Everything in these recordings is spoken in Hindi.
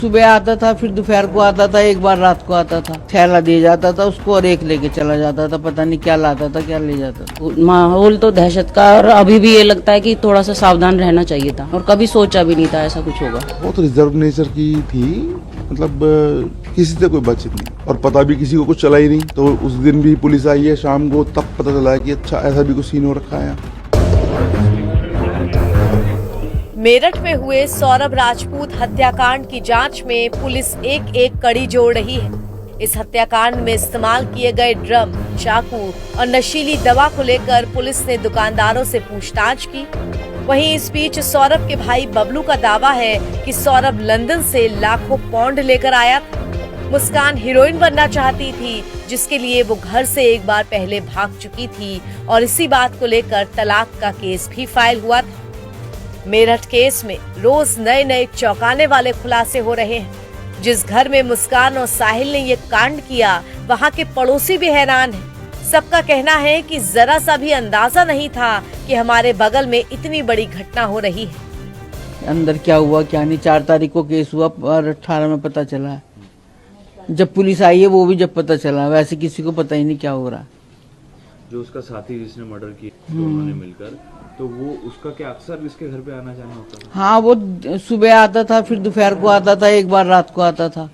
सुबह आता था, फिर दोपहर को आता था, एक बार रात को आता था। थैला दे जाता था उसको और एक लेके चला जाता था। पता नहीं क्या लाता था, क्या ले जाता था। माहौल तो दहशत का, और अभी भी ये लगता है कि थोड़ा सा सावधान रहना चाहिए था, और कभी सोचा भी नहीं था ऐसा कुछ होगा। बहुत रिजर्व नेचर की थी, मतलब किसी से कोई बातचीत नहीं, और पता भी किसी को कुछ चला ही नहीं। तो उस दिन भी पुलिस आई है शाम को, तब पता चला है कि अच्छा ऐसा भी कुछ सीन हो रखा है। मेरठ में हुए सौरभ राजपूत हत्याकांड की जांच में पुलिस एक एक कड़ी जोड़ रही है। इस हत्याकांड में इस्तेमाल किए गए ड्रम, चाकू और नशीली दवा को लेकर पुलिस ने दुकानदारों से पूछताछ की। वहीं इस बीच सौरभ के भाई बबलू का दावा है कि सौरभ लंदन से लाखों पाउंड लेकर आया था। मुस्कान हीरोइन बनना चाहती थी, जिसके लिए वो घर से एक बार पहले भाग चुकी थी, और इसी बात को लेकर तलाक का केस भी फाइल हुआ था। मेरठ केस में रोज नए नए चौंकाने वाले खुलासे हो रहे हैं। जिस घर में मुस्कान और साहिल ने ये कांड किया, वहाँ के पड़ोसी भी हैरान हैं। सबका कहना है कि जरा सा भी अंदाजा नहीं था कि हमारे बगल में इतनी बड़ी घटना हो रही है। अंदर क्या हुआ क्या नहीं, 4 तारीख को केस हुआ और 18 में पता चला। जब पुलिस आई है वो भी जब पता चला, वैसे किसी को पता ही नहीं क्या हो रहा। जो उसका साथी जिसने मर्डर किया दोनों ने मिलकर, तो वो उसका क्या अक्सर इसके घर पे आना जाना होता था? हाँ, वो सुबह आता था, फिर दोपहर को आता था, एक बार रात को आता था।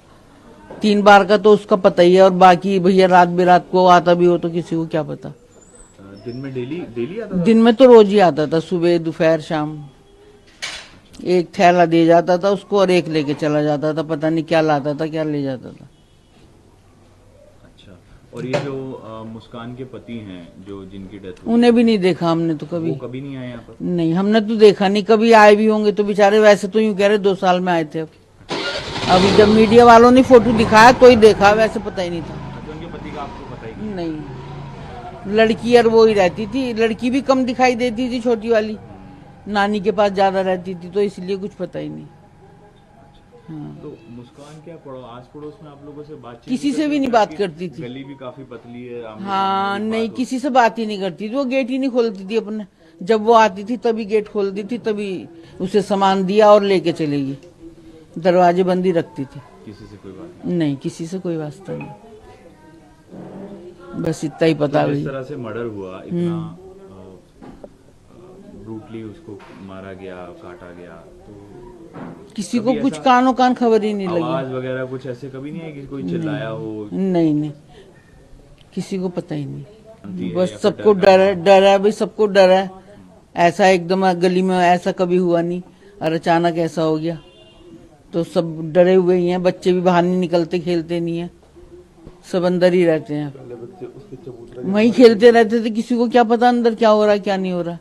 3 बार का तो उसका पता ही है, और बाकी भैया रात बेरात को आता भी हो तो किसी को क्या पता। दिन में डेली आता था? दिन में तो रोज ही आता था, सुबह दोपहर शाम। एक थैला दे जाता था उसको और एक लेके चला जाता था। पता नहीं क्या लाता था, क्या ले जाता था। अच्छा, और ये जो मुस्कान के पति हैं जो जिनकी डेथ हुई, उन्हें भी नहीं देखा हमने तो कभी। वो कभी नहीं आए यहाँ पर? नहीं, हमने तो देखा नहीं। कभी आए भी होंगे तो बेचारे, वैसे तो यूं कह रहे 2 साल में आए थे। अभी जब मीडिया वालों ने फोटो दिखाया तो ही देखा, वैसे पता ही नहीं था। तो उनके पति का आपको पता ही नहीं, लड़की और वो ही रहती थी। लड़की भी कम दिखाई देती थी, छोटी वाली नानी के पास ज्यादा रहती थी, तो इसलिए कुछ पता ही नहीं। हाँ। तो मुस्कान क्या आस पड़ोस में आप लोगों से बातचीत किसी से भी नहीं बात करती थी। गली भी काफी पतली है। हाँ, नहीं, किसी से बात ही नहीं करती थी। वो गेट ही नहीं खोलती थी अपने। जब वो आती थी तभी गेट खोलती थी, तभी उसे सामान दिया और लेके चलेगी। दरवाजे बंद ही रखती थी। किसी से कोई बात नहीं, किसी से कोई वास्ता नहीं। बस इतना ही पता। नहीं। इस तरह से मर्डर हुआ, इतना ब्रूटली उसको मारा गया, काटा गया, तो किसी को कुछ कानों कान खबर ही नहीं लगी। आवाज वगैरह कुछ ऐसे कभी नहीं है कि कोई चिल्लाया हो? नहीं नहीं, किसी को पता ही नहीं। बस सबको डर है भाई, सबको डर है। ऐसा एकदम गली में ऐसा कभी हुआ नहीं, और अचानक ऐसा हो गया तो सब डरे हुए ही हैं। बच्चे भी बाहर नहीं निकलते, खेलते नहीं है, सब अंदर ही रहते हैं। वहीं खेलते रहते थे, किसी को क्या पता अंदर क्या हो रहा है क्या नहीं हो रहा।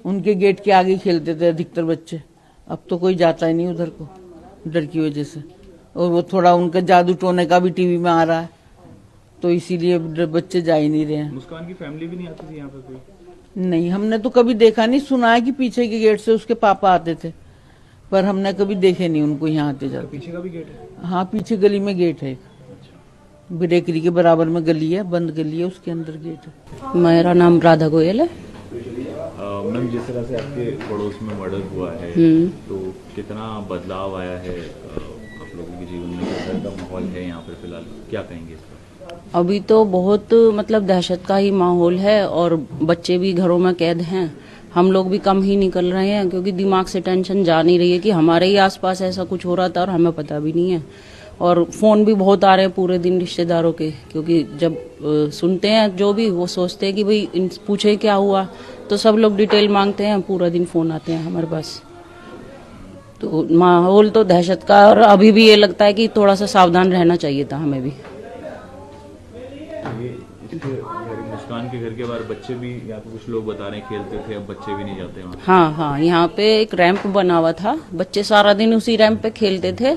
उनके गेट के आगे खेलते थे अधिकतर बच्चे। अब तो कोई जाता ही नहीं उधर को, डर की वजह से। और वो थोड़ा उनका जादू टोने का भी टीवी में आ रहा है, तो इसीलिए बच्चे जा ही नहीं रहे हैं। मुस्कान की फैमिली भी नहीं आती थी यहाँ पे कोई? नहीं, हमने तो कभी देखा नहीं। सुना है कि पीछे के गेट से उसके पापा आते थे, पर हमने कभी देखे नहीं उनको यहाँ आते जाते। पीछे का भी गेट है? हाँ, पीछे गली में गेट है। ब्रेकरी के बराबर में गली है, बंद गली है, उसके अंदर गेट है। मेरा नाम राधा गोयल है। मैम, जिस तरह से आपके पड़ोस में मर्डर हुआ है, तो कितना बदलाव आया है आप लोगों के जीवन में? किस तरह का माहौल है यहाँ पर फिलहाल, क्या कहेंगे इस पर? अभी तो बहुत मतलब दहशत का ही माहौल है, और बच्चे भी घरों में कैद हैं। हम लोग भी कम ही निकल रहे हैं, क्योंकि दिमाग से टेंशन जा नहीं रही है कि हमारे ही आसपास ऐसा कुछ हो रहा था और हमें पता भी नहीं है। और फोन भी बहुत आ रहे हैं पूरे दिन रिश्तेदारों के, क्योंकि जब सुनते हैं जो भी, वो सोचते हैं कि भाई पूछे क्या हुआ, तो सब लोग डिटेल मांगते हैं। पूरा दिन फोन आते हैं हमारे पास। तो माहौल तो दहशत का, और अभी भी ये लगता है कि थोड़ा सा सावधान रहना चाहिए था हमें भी। मुस्कान के घर के बाहर बच्चे भी, यहाँ पे कुछ लोग बता रहे हैं खेलते थे, अब बच्चे भी नहीं जाते वहाँ। हाँ हाँ, यहाँ पे एक रैंप बना हुआ था, बच्चे सारा दिन उसी रैंप पे खेलते थे।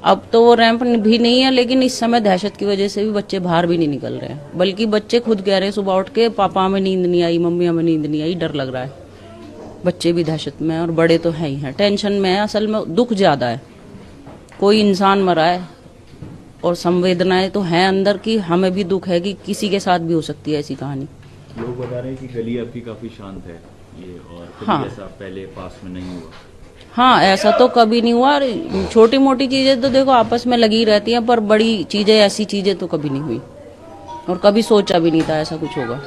अब तो वो रैंप भी नहीं है, लेकिन इस समय दहशत की वजह से भी बच्चे बाहर भी नहीं निकल रहे हैं। बल्कि बच्चे खुद कह रहे हैं सुबह उठ के, पापा हमें नींद नहीं आई, मम्मी हमें नींद नहीं आई, डर लग रहा है। बच्चे भी दहशत में हैं, और बड़े तो है ही हैं, टेंशन में है। असल में दुख ज्यादा है, कोई इंसान मरा है, और संवेदनाएं तो हैं अंदर की। हमें भी दुख है कि किसी के साथ भी हो सकती है ऐसी कहानी। लोग बता रहे हैं कि गली आपकी काफी शांत है ये, और कभी हाँ। ऐसा पहले पास में नहीं हुआ। हाँ, ऐसा तो कभी नहीं हुआ। छोटी मोटी चीजें तो देखो आपस में लगी रहती हैं, पर बड़ी चीजें, ऐसी चीजें तो कभी नहीं हुई और कभी सोचा भी नहीं था ऐसा कुछ होगा।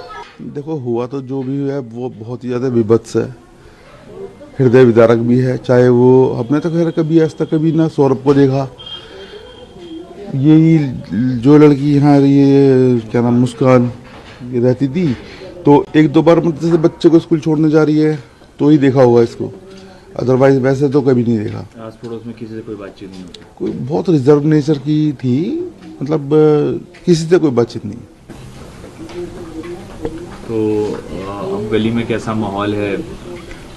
देखो हुआ तो जो भी है वो बहुत ही ज़्यादा विभत्स है, हृदय विदारक भी है। चाहे वो हमने तो खैर कभी आज तक कभी ना सौरभ को देखा, यही जो लड़की यहाँ ये क्या नाम मुस्कान ये रहती थी, तो एक दो बार मतलब जैसे बच्चे को स्कूल छोड़ने जा रही है तो ही देखा होगा इसको, अदरवाइज वैसे तो कभी नहीं देखा। आस पड़ोस में किसी से कोई बातचीत नहीं होती? कोई बहुत रिजर्व नेचर की थी, मतलब किसी से कोई बातचीत नहीं। तो अब गली में कैसा माहौल है?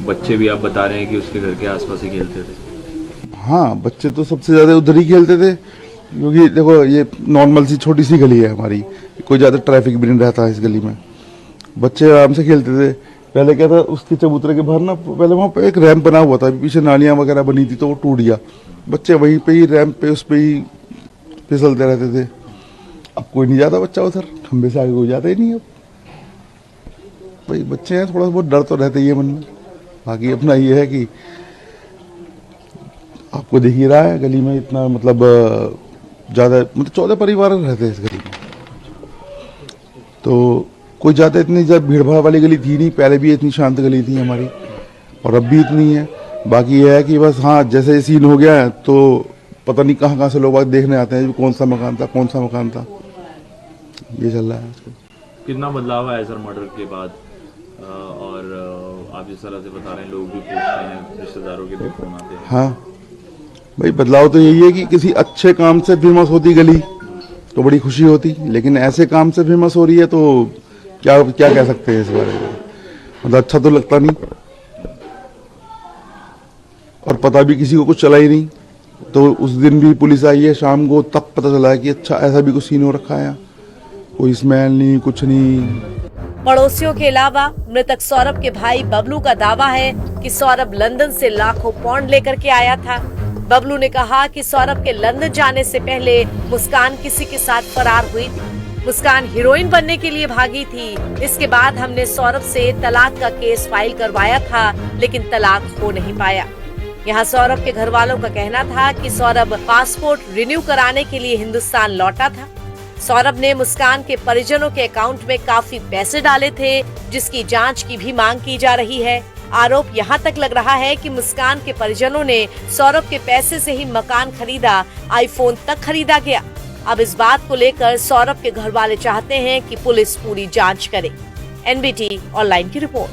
बच्चे भी आप बता रहे हैं कि उसके घर के आसपास ही खेलते थे। हाँ, बच्चे तो सबसे ज़्यादा उधर ही खेलते थे, क्योंकि देखो ये नॉर्मल सी छोटी सी गली है हमारी, कोई ज़्यादा ट्रैफिक भी नहीं रहता है इस गली में, बच्चे आराम से खेलते थे। पहले क्या था, उसके चबूतरे के बाहर ना पहले वहाँ पे एक रैंप बना हुआ था, पीछे नालियाँ वगैरह बनी थी तो वो टूट गया, बच्चे वहीं पे ही रैंप पे उस पे ही फिसलते रहते थे। अब कोई नहीं जाता बच्चा उधर, खंबे से आगे कोई जाता ही नहीं। अब भाई बच्चे हैं, थोड़ा बहुत डर तो रहता ही है मन में। बाकी अपना ये है कि आपको देख ही रहा है गली में इतना मतलब ज़्यादा मतलब 14 परिवार रहते हैं इस गली में, तो कोई ज़्यादा इतनी ज़्यादा भीड़ भाड़ वाली गली थी नहीं, पहले भी इतनी शांत गली थी हमारी और अब भी इतनी है। बाकी ये है कि बस हाँ, जैसे ये सीन हो गया है तो पता नहीं कहाँ से लोग देखने आते हैं कौन सा मकान था, ये चल रहा है। कितना बदलाव आया सर मर्डर के बाद? और आप जिस तरह से बता रहे हैं, लोग भी पूछते हैं, रिश्तेदारों के भी फोन आते हैं। हाँ भाई, बदलाव तो यही है कि किसी अच्छे काम से फेमस होती गली तो बड़ी खुशी होती, लेकिन ऐसे काम से फेमस हो रही है तो क्या क्या कह सकते हैं इस बारे में, मतलब अच्छा तो लगता नहीं। और पता भी किसी को कुछ चला ही नहीं, तो उस दिन भी पुलिस आई है शाम को, तब पता चला है कि अच्छा ऐसा भी कुछ सीन हो रखा है, कोई स्मेल नहीं, कुछ नहीं। पड़ोसियों के अलावा मृतक सौरभ के भाई बबलू का दावा है कि सौरभ लंदन से लाखों पाउंड लेकर के आया था। बबलू ने कहा कि सौरभ के लंदन जाने से पहले मुस्कान किसी के साथ फरार हुई थी। मुस्कान हीरोइन बनने के लिए भागी थी। इसके बाद हमने सौरभ से तलाक का केस फाइल करवाया था, लेकिन तलाक हो नहीं पाया। यहाँ सौरभ के घर वालों का कहना था कि सौरभ पासपोर्ट रिन्यू कराने के लिए हिंदुस्तान लौटा था। सौरभ ने मुस्कान के परिजनों के अकाउंट में काफी पैसे डाले थे, जिसकी जांच की भी मांग की जा रही है। आरोप यहाँ तक लग रहा है कि मुस्कान के परिजनों ने सौरभ के पैसे से ही मकान खरीदा, आईफोन तक खरीदा गया। अब इस बात को लेकर सौरभ के घर वाले चाहते हैं कि पुलिस पूरी जांच करे। NBT ऑनलाइन की रिपोर्ट।